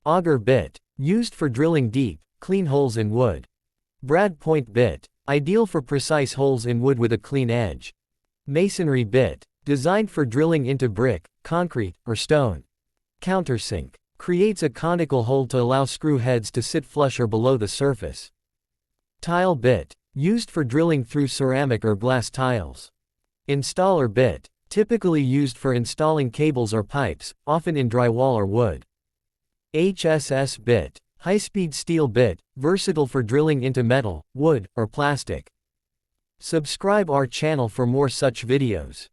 Auger bit. Used for drilling deep, clean holes in wood. Brad point bit. Ideal for precise holes in wood with a clean edge. Masonry bit. Designed for drilling into brick, concrete, or stone. Countersink. Creates a conical hole to allow screw heads to sit flush or below the surface. Tile bit. Used for drilling through ceramic or glass tiles. Installer bit. Typically used for installing cables or pipes, often in drywall or wood. HSS bit. High-speed steel bit, versatile for drilling into metal, wood, or plastic. Subscribe our channel for more such videos.